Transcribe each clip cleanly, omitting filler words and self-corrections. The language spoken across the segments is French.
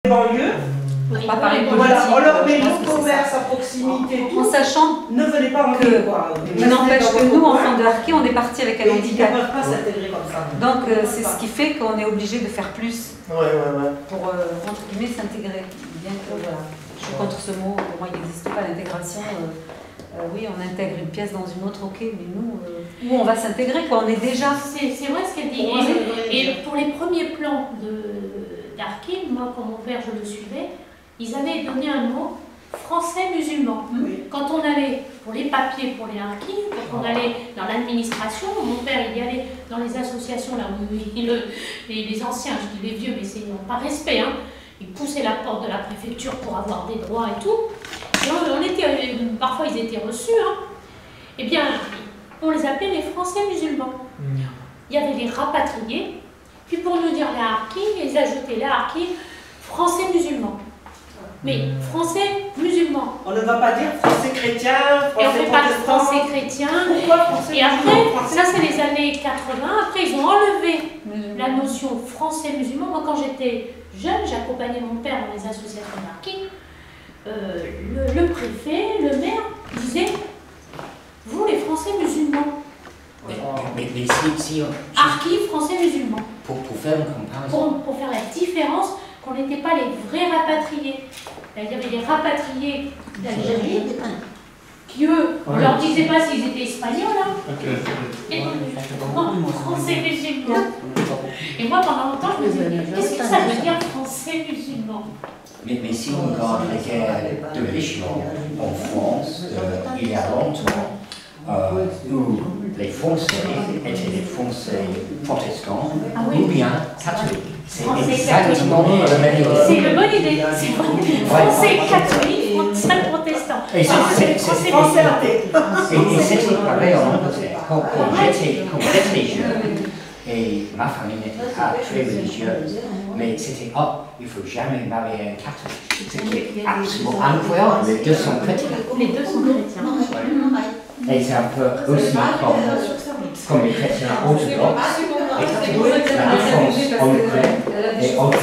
banlieues. Pas parler Voilà, on leur met nos commerces à proximité, en sachant ne venez pas en que quoi. n'empêche que nous, enfants de harkis, on est partis avec un Ils ne handicap. peuvent pas s'intégrer comme ça. Donc c'est ce qui fait qu'on est obligé de faire plus pour entre guillemets s'intégrer. Bien que voilà, je suis contre ce mot, pour moi il n'existe pas l'intégration. Oui, on intègre une pièce dans une autre, ok, mais nous, où on va s'intégrer, quoi, on est déjà. C'est vrai ce qu'elle dit. Et pour les premiers plans d'Harkis, moi, quand mon père, je le suivais, ils avaient donné un mot français musulman. Oui. Quand on allait pour les papiers pour les Harkis, quand on allait dans l'administration, mon père, il y allait dans les associations, là où les anciens, je dis les vieux, mais c'est par respect, hein, ils poussaient la porte de la préfecture pour avoir des droits et tout. Parfois ils étaient reçus, hein. Eh bien, on les appelait les Français musulmans. Il y avait les rapatriés, puis pour nous dire les harkis, ils ajoutaient les harkis Français musulmans. Mais Français musulmans. On ne va pas dire Français chrétien, Et on ne Français fait pas de protestant. Français chrétien. Pourquoi Français Et après, musulman, ça c'est les années 80, après ils ont enlevé la notion Français musulman. Moi quand j'étais jeune, j'accompagnais mon père dans les associations d'harkis. Le préfet, le maire disait vous les Français musulmans. Mais si Harkis, Français musulmans. pour faire une comparaison. Pour faire la différence qu'on n'était pas les vrais rapatriés. C'est-à-dire les rapatriés d'Algérie, qui eux, on ne leur disait pas s'ils étaient espagnols, hein. Et Français musulmans. Et moi pendant longtemps je me disais, qu'est-ce que ça veut dire Français musulmans? Mais si on regarde la guerre de l'Échelon en France, il y a longtemps, où les Français étaient des Français protestants ou bien catholiques. C'est exactement la même idée. C'est une bonne idée. C'est Français catholiques, Français protestants. Et c'est Français athée. Et c'était pareil en Angleterre. Quand j'étais jeune, et ma famille n'était pas très religieuse, mais c'était il ne faut jamais marier un catholique. C'était absolument incroyable. Les deux sont chrétiens. Les deux sont chrétiens. Et c'est un peu aussi comme les chrétiens orthodoxes, les catholiques, la différence en Ukraine et entre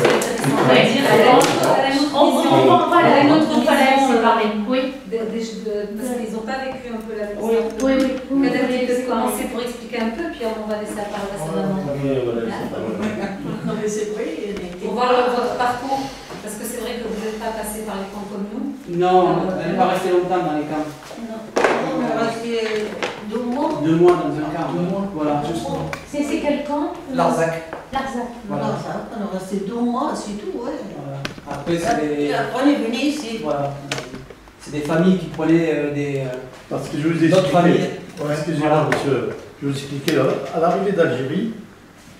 Ukraine et orthodoxe. On va la laisser parler. Oui. Parce qu'ils n'ont pas vécu un peu la vie. Oui. Peut-être qu'ils peuvent commencer pour expliquer un peu, puis on va laisser la parole à sa maman. Non mais c'est vrai. Pour voir votre parcours, parce que c'est vrai que vous n'êtes pas passé par les camps comme nous. Non, elle n'est pas restée longtemps dans les camps. On est resté 2 mois. 2 mois dans un camp. 2 mois, voilà. C'est quel camp? Larzac. Larzac. Voilà. On est resté 2 mois, c'est tout, ouais. Voilà. Après, c'est des... Après, on est venu ici. Voilà. C'est des familles qui prenaient des... Parce que je vous ai d'autres familles. expliqué, excusez-moi monsieur, je vous ai expliqué, à l'arrivée d'Algérie,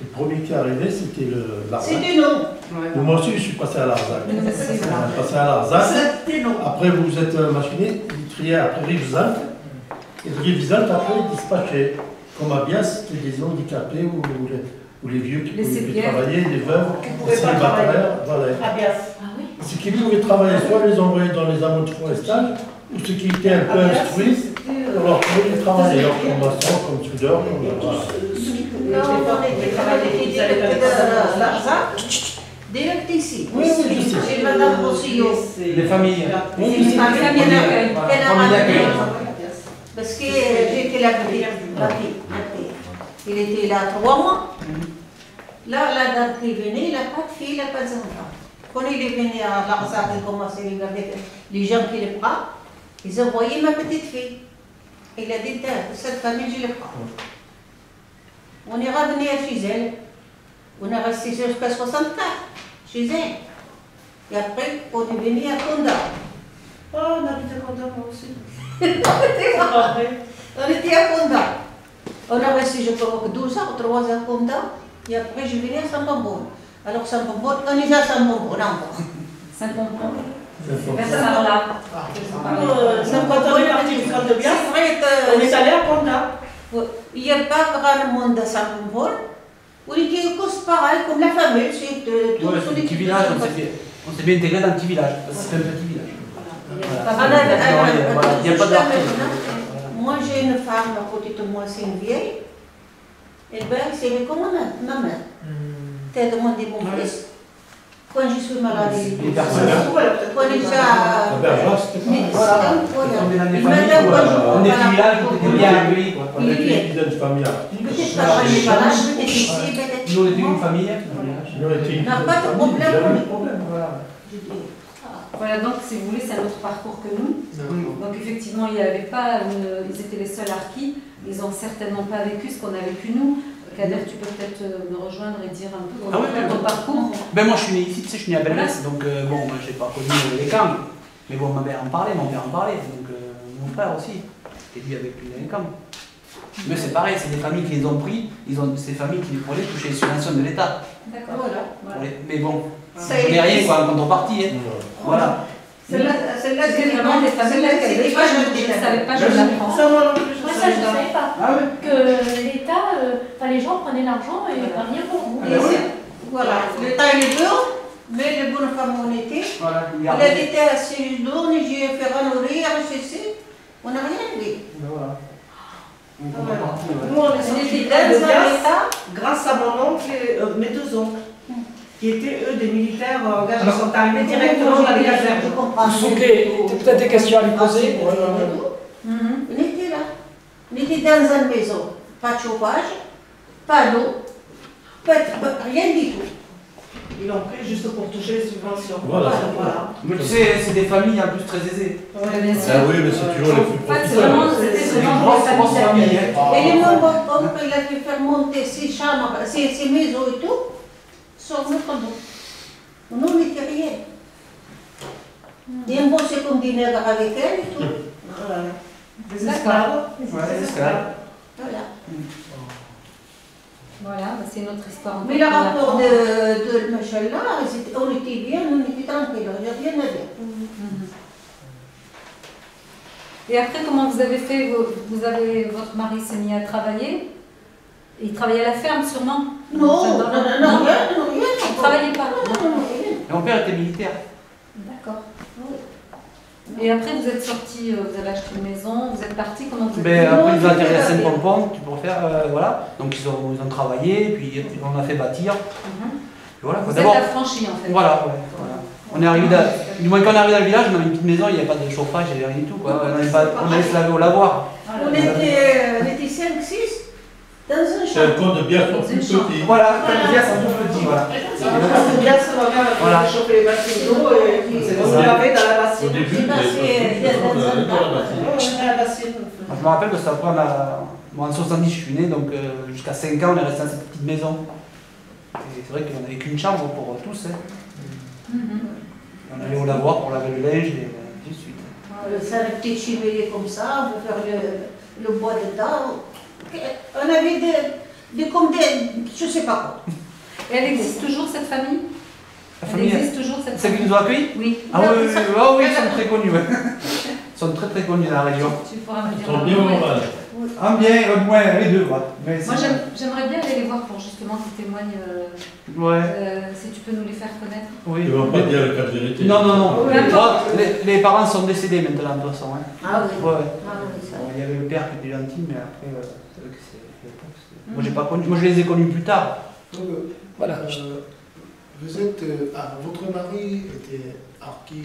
le premier qui est arrivé c'était le Larzac. C'était non. Et moi aussi je suis passé à Larzac. Je suis passé à Larzac. C'était non. Après vous êtes machiné, vous triez après Rivesaltes. Et de Rivesaltes après ils dispatchaient. Comme à Bias, c'était des handicapés ou les vieux qui ne pouvaient plus travailler, les veuves, les célibataires, voilà. Ceux qui pouvaient travailler, soit les envoyer dans les amours forestales, ou ceux qui étaient un peu instruits, on leur pouvait travailler, comme maçon, comme soudeur, comme Direct ici. Oui, oui, je sais. Chez Madame Rossillon. Les familles. Oui, c'est ma famille d'accueil. Famille d'accueil. Parce que j'étais la petite. Il était là 3 mois. Là, la date qui venait, il n'a pas de fille, il n'a pas d'enfant. Quand il est venu à Larzac, il commençait à regarder les gens qui les prennent. Ils ont envoyé ma petite fille. Il a dit, cette famille, je les prends. On est revenu chez elle. On est resté jusqu'à 64, chez elle. Et après, on est venu à Conda. Oh, on habite à Conda, moi aussi. On était à Conda. On a resté, je crois, 12 ans, 3 ans à Conda. Et après, je venais à Saint-Bambon. Alors, Saint-Bambon, on est à Saint-Bambon encore. Saint-Pompon. Vers ça là. Quand on est parti du camp de Bias, C'est vrai on est allé à Conda. il n'y a pas grand monde à Saint-Bambon. On était tous pareil, comme la famille. C'est un petit village, on s'est bien intégré dans un petit village. C'est un petit village. Il n'y a pas d'artiste. Moi, j'ai une femme à côté de moi, c'est une vieille. Elle va, c'est comment ma mère. T'as demandé mon fils. quand je suis malade, Les personnes. quand déjà... La Bergerac, c'était Mais pas. c'est On incroyable. est dans des Et familles maintenant, où quand je on est vois des villages où la- t'es bien accueilli, quoi. On était une famille active. Peut-être pas quand je suis malade, peut-être ici, peut-être... Nous, on était une famille. Nous, on était une On n'a pas de famille, problème. jamais de problème. Voilà. Voilà, donc si vous voulez, c'est un autre parcours que nous. Donc effectivement, il y avait pas ils étaient les seuls harkis. Ils n'ont certainement pas vécu ce qu'on a vécu nous. Kader, tu peux peut-être me rejoindre et dire un peu ton parcours. Ben moi je suis né ici, tu sais, je suis né à Belmès, donc bon, moi j'ai pas connu les camps, mais bon, ma mère en parlait, mon père en parlait, donc mon frère aussi, et lui avec lui dans les camps. Mais c'est pareil, c'est des familles qui les ont pris, ces familles qui les prenaient toucher les subventions de l'État. D'accord. Voilà. Mais bon, Ça je n'ai rien quoi en contrepartie, hein. Voilà. Celle-là, C'était vraiment des familles qui avaient pas, je ne savais pas, je l'apprends. Ça, moi non plus, Moi, ça, je ne savais pas. Ah ouais. Que l'État, les gens prenaient l'argent et rien pour vous. Et voilà, l'État il est dur, mais les bonnes femmes on était. Voilà, Il a été assez dur, j'ai fait nourrir, on n'a rien dit. Voilà. Nous, on est On sortis était dans de un Bias État. grâce à mon oncle et mes deux oncles, qui étaient eux des militaires engagés. Ils sont arrivés directement dans les casernes. Souké, peut-être des questions à lui poser. On était là. On était dans une maison. Pas de chauffage, pas d'eau, rien du tout. Ils l'ont pris juste pour toucher les subventions. Voilà. Mais tu sais, c'est des familles en plus très aisées. Bien sûr. Ah oui, mais c'est toujours les plus En fait, c'est profiteurs. vraiment, c'était C'est une vraiment grosse, des grosse familles famille, d'accueil. hein. Et les membres, il a fait faire monter ses chambres, ses maisons et tout, sur notre dos. Nous, on n'était rien. Et on bossait comme des nègres avec elle et tout. Voilà. Des D'accord. esclaves. Ouais, des esclaves. Voilà. Voilà, c'est une autre histoire. Mais le rapport de machin-là, on était bien, on était tranquille, il n'y a rien à dire. Et après, comment vous avez fait votre mari s'est mis à travailler. Il travaillait à la ferme, sûrement. Non, Enfin, non, dans- non, rien. Il ne travaillait pas. Non, rien. Mon père était militaire. D'accord. Et après, vous êtes sorti, vous avez acheté une maison, vous êtes parti, comment vous êtes Ben, Non, après, ils ont c'était atterri à la Saint-Pompon, tu pourrais faire, voilà. Donc, ils ont travaillé, puis on a fait bâtir. Mhm. Puis voilà, quoi. Vous êtes D'abord, affranchi en fait. voilà, ouais, voilà. On est arrivé, du moins quand on est arrivé dans le village, on avait une petite maison, il n'y avait pas de chauffage, il n'y avait rien du tout, quoi. On allait se laver au lavoir. On était 5-6 dans un C'est un champ. compte de bière pour plus petit. Voilà, quand bien, c'est un tout petit, voilà. C'est bien, ça va bien Voilà. chauffer les bassines d'eau et C'est on ça. l'avait dans la Au bassine. début, C'est passé les dans un dans la bar. bassine. On est à la bassine. Je me rappelle que ça après, moi en 70 je suis né, donc jusqu'à 5 ans on est resté dans cette petite maison. Et c'est vrai qu'on n'avait qu'une chambre pour tous. Hein. Mhm. On allait au lavoir pour laver le linge et ainsi de suite. Ça, une petite chimenée comme ça, on peut faire le bois dedans. On avait comme des, je sais pas quoi. Et elle existe toujours cette famille? La Elle famille, existe toujours cette celle qui famille? nous a accueillis? Oui. Ah oui, oui, oui, oh, oui, ils sont très connus. Ouais. Ils sont très connus dans la région. Tu pourras me Ils dire. sont bien au moral. Ah bien, moins les deux, ouais. Mais Moi, c'est- j'aimerais bien aller les voir pour justement qu'ils témoignent. Ouais, Si tu peux nous les faire connaître. oui. Ils ne vont pas dire le cas de vérité. Non, non, non. Ouais. Ah, les parents sont décédés maintenant, de toute façon. Hein. Ah oui. Ouais. Ah oui, ça. Bon, il y avait le père qui était gentil, mais après, c'est vrai que moi, j'ai pas connu. Moi, je les ai connus plus tard. Donc, voilà. Vous êtes. votre mari était harki.